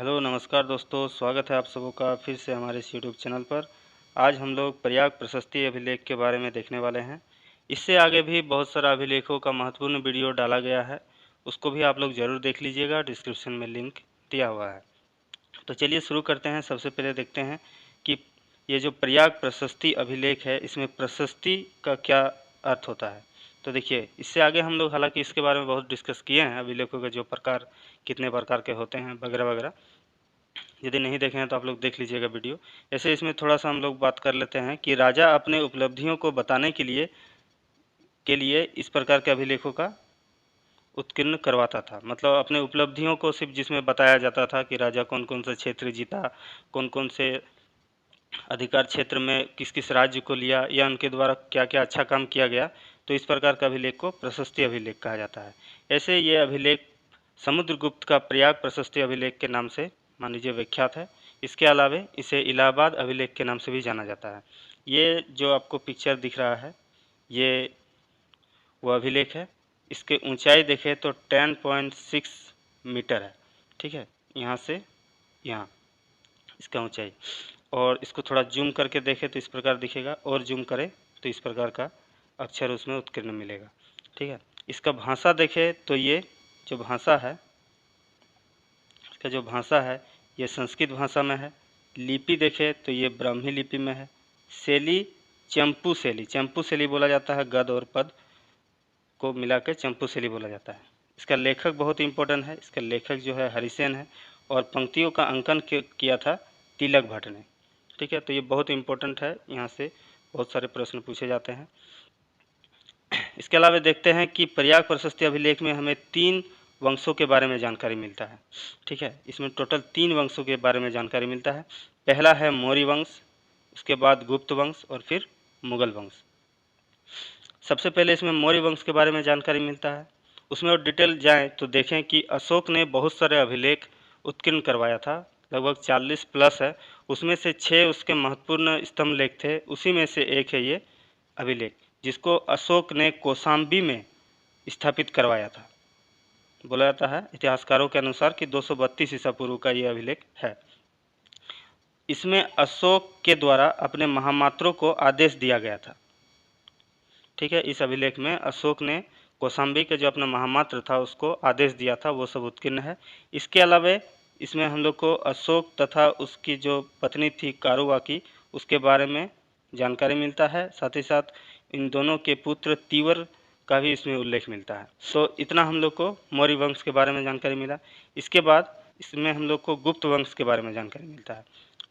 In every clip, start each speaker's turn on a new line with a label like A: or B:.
A: Hello नमस्कार दोस्तों, स्वागत है आप सबों का फिर से हमारे इस यूट्यूब चैनल पर। आज हम लोग प्रयाग प्रशस्ति अभिलेख के बारे में देखने वाले हैं। इससे आगे भी बहुत सारा अभिलेखों का महत्वपूर्ण वीडियो डाला गया है, उसको भी आप लोग ज़रूर देख लीजिएगा, डिस्क्रिप्शन में लिंक दिया हुआ है। तो चलिए शुरू करते हैं। सबसे पहले देखते हैं कि ये जो प्रयाग प्रशस्ति अभिलेख है, इसमें प्रशस्ति का क्या अर्थ होता है। तो देखिए, इससे आगे हम लोग हालांकि इसके बारे में बहुत डिस्कस किए हैं, अभिलेखों के जो प्रकार कितने प्रकार के होते हैं वगैरह वगैरह। यदि नहीं देखे हैं तो आप लोग देख लीजिएगा वीडियो। ऐसे इसमें थोड़ा सा हम लोग बात कर लेते हैं कि राजा अपने उपलब्धियों को बताने के लिए इस प्रकार के अभिलेखों का उत्कीर्ण करवाता था। मतलब अपने उपलब्धियों को सिर्फ जिसमें बताया जाता था कि राजा कौन कौन सा क्षेत्र जीता, कौन कौन से अधिकार क्षेत्र में किस किस राज्य को लिया, या उनके द्वारा क्या क्या अच्छा काम किया गया, तो इस प्रकार का अभिलेख को प्रशस्ति अभिलेख कहा जाता है। ऐसे ये अभिलेख समुद्रगुप्त का प्रयाग प्रशस्ति अभिलेख के नाम से मान लीजिए विख्यात है। इसके अलावा इसे इलाहाबाद अभिलेख के नाम से भी जाना जाता है। ये जो आपको पिक्चर दिख रहा है, ये वो अभिलेख है। इसके ऊंचाई देखें तो 10.6 मीटर है। ठीक है, यहाँ से यहाँ इसका ऊंचाई। और इसको थोड़ा जूम करके देखें तो इस प्रकार दिखेगा, और जूम करें तो इस प्रकार का अक्षर उसमें उत्कीर्ण मिलेगा। ठीक है, इसका भाषा देखें तो ये जो भाषा है, इसका जो भाषा है ये संस्कृत भाषा में है। लिपि देखें तो ये ब्राह्मी लिपि में है। शैली चंपू शैली, चंपू शैली बोला जाता है, गद और पद को मिलाकर चंपू शैली बोला जाता है। इसका लेखक बहुत इंपॉर्टेंट है, इसका लेखक जो है हरिसेन है, और पंक्तियों का अंकन किया था तिलक भट्ट ने। ठीक है, तो ये बहुत इंपॉर्टेंट है, यहाँ से बहुत सारे प्रश्न पूछे जाते हैं। इसके अलावा देखते हैं कि प्रयाग प्रशस्ति अभिलेख में हमें 3 वंशों के बारे में जानकारी मिलता है। ठीक है, इसमें टोटल 3 वंशों के बारे में जानकारी मिलता है। पहला है मौर्य वंश, उसके बाद गुप्त वंश और फिर मुगल वंश। सबसे पहले इसमें मौर्य वंश के बारे में जानकारी मिलता है। उसमें और डिटेल जाएँ तो देखें कि अशोक ने बहुत सारे अभिलेख उत्कीर्ण करवाया था, लगभग 40 प्लस है। उसमें से 6 उसके महत्वपूर्ण स्तंभ लेख थे, उसी में से एक है ये अभिलेख, जिसको अशोक ने कौशाम्बी में स्थापित करवाया था। बोला जाता है इतिहासकारों के अनुसार कि 232 ईसा पूर्व का ये अभिलेख है। इसमें अशोक के द्वारा अपने महामात्रों को आदेश दिया गया था। ठीक है, इस अभिलेख में अशोक ने कौशाम्बी के जो अपना महामात्र था उसको आदेश दिया था, वो सब उत्कीर्ण है। इसके अलावा इसमें हम लोग को अशोक तथा उसकी जो पत्नी थी कारुवाकी, उसके बारे में जानकारी मिलता है। साथ ही साथ इन दोनों के पुत्र तीवर का भी इसमें उल्लेख मिलता है। तो इतना हम लोग को मौर्य वंश के बारे में जानकारी मिला। इसके बाद इसमें हम लोग को गुप्त वंश के बारे में जानकारी मिलता है।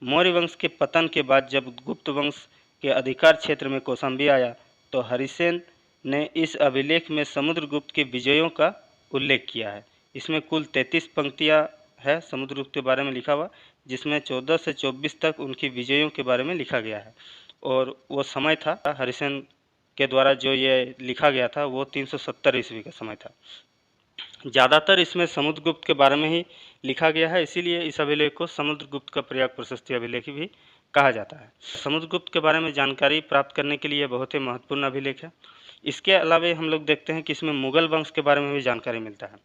A: मौर्य वंश के पतन के बाद जब गुप्त वंश के अधिकार क्षेत्र में कौशाम्बी आया, तो हरिसेन ने इस अभिलेख में समुद्रगुप्त के विजयों का उल्लेख किया है। इसमें कुल 33 पंक्तियाँ है समुद्रगुप्त के बारे में लिखा हुआ, जिसमें 14 से 24 तक उनकी विजयों के बारे में लिखा गया है। और वो समय था हरिसेन के द्वारा जो ये लिखा गया था वो 370 ईस्वी का समय था। ज़्यादातर इसमें समुद्रगुप्त के बारे में ही लिखा गया है, इसीलिए इस अभिलेख को समुद्रगुप्त का प्रयाग प्रशस्ति अभिलेख भी कहा जाता है। समुद्रगुप्त के बारे में जानकारी प्राप्त करने के लिए बहुत ही महत्वपूर्ण अभिलेख है। इसके अलावा हम लोग देखते हैं कि इसमें मुगल वंश के बारे में भी जानकारी मिलता है।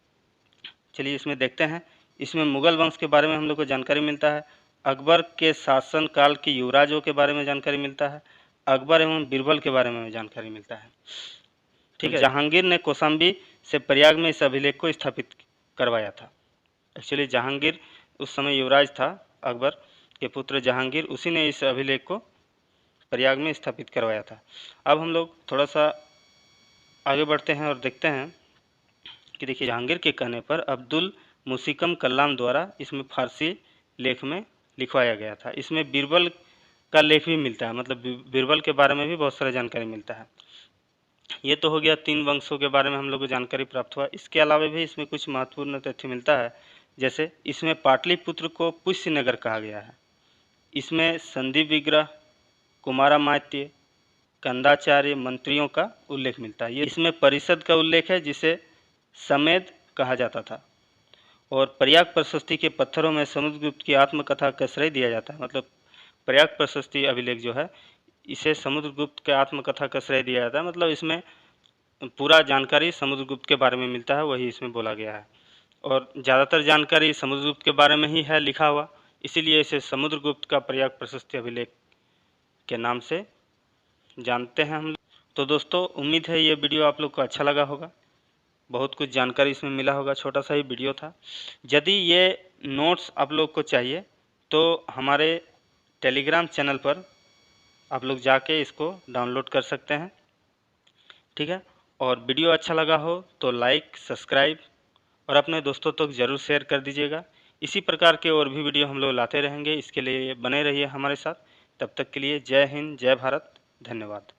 A: चलिए इसमें देखते हैं। इसमें मुगल वंश के बारे में हम लोग को जानकारी मिलता है। अकबर के शासन काल के युवराजों के बारे में जानकारी मिलता है। अकबर एवं बीरबल के बारे में जानकारी मिलता है। ठीक है, जहांगीर ने कौशाम्बी से प्रयाग में इस अभिलेख को स्थापित करवाया था। एक्चुअली जहांगीर उस समय युवराज था, अकबर के पुत्र जहांगीर, उसी ने इस अभिलेख को प्रयाग में स्थापित करवाया था। अब हम लोग थोड़ा सा आगे बढ़ते हैं और देखते हैं कि देखिए, जहांगीर के कहने पर अब्दुल मुसिकम कल्लाम द्वारा इसमें फारसी लेख में लिखवाया गया था। इसमें बीरबल का लेख भी मिलता है, मतलब बीरबल के बारे में भी बहुत सारा जानकारी मिलता है। ये तो हो गया 3 वंशों के बारे में हम लोग को जानकारी प्राप्त हुआ। इसके अलावा भी इसमें कुछ महत्वपूर्ण तथ्य मिलता है, जैसे इसमें पाटलिपुत्र को पुष्य नगर कहा गया है। इसमें संदीप विग्रह, कुमारामात्य, कंदाचार्य मंत्रियों का उल्लेख मिलता है। ये इसमें परिषद का उल्लेख है जिसे समेद कहा जाता था। और प्रयाग प्रशस्ति के पत्थरों में समुद्रगुप्त की आत्मकथा का श्रेय दिया जाता है। मतलब प्रयाग प्रशस्ति अभिलेख जो है इसे समुद्रगुप्त के आत्मकथा का श्रेय दिया जाता है। मतलब इसमें पूरा जानकारी समुद्रगुप्त के बारे में मिलता है, वही इसमें बोला गया है। और ज़्यादातर जानकारी समुद्रगुप्त के बारे में ही है लिखा हुआ, इसीलिए इसे समुद्रगुप्त का प्रयाग प्रशस्ति अभिलेख के नाम से जानते हैं हम लोग। तो दोस्तों, उम्मीद है ये वीडियो आप लोग को अच्छा लगा होगा, बहुत कुछ जानकारी इसमें मिला होगा। छोटा सा ही वीडियो था। यदि ये नोट्स आप लोग को चाहिए तो हमारे टेलीग्राम चैनल पर आप लोग जाके इसको डाउनलोड कर सकते हैं, ठीक है। और वीडियो अच्छा लगा हो तो लाइक, सब्सक्राइब और अपने दोस्तों तक ज़रूर शेयर कर दीजिएगा। इसी प्रकार के और भी वीडियो हम लोग लाते रहेंगे, इसके लिए बने रहिए हमारे साथ। तब तक के लिए जय हिंद, जय भारत, धन्यवाद।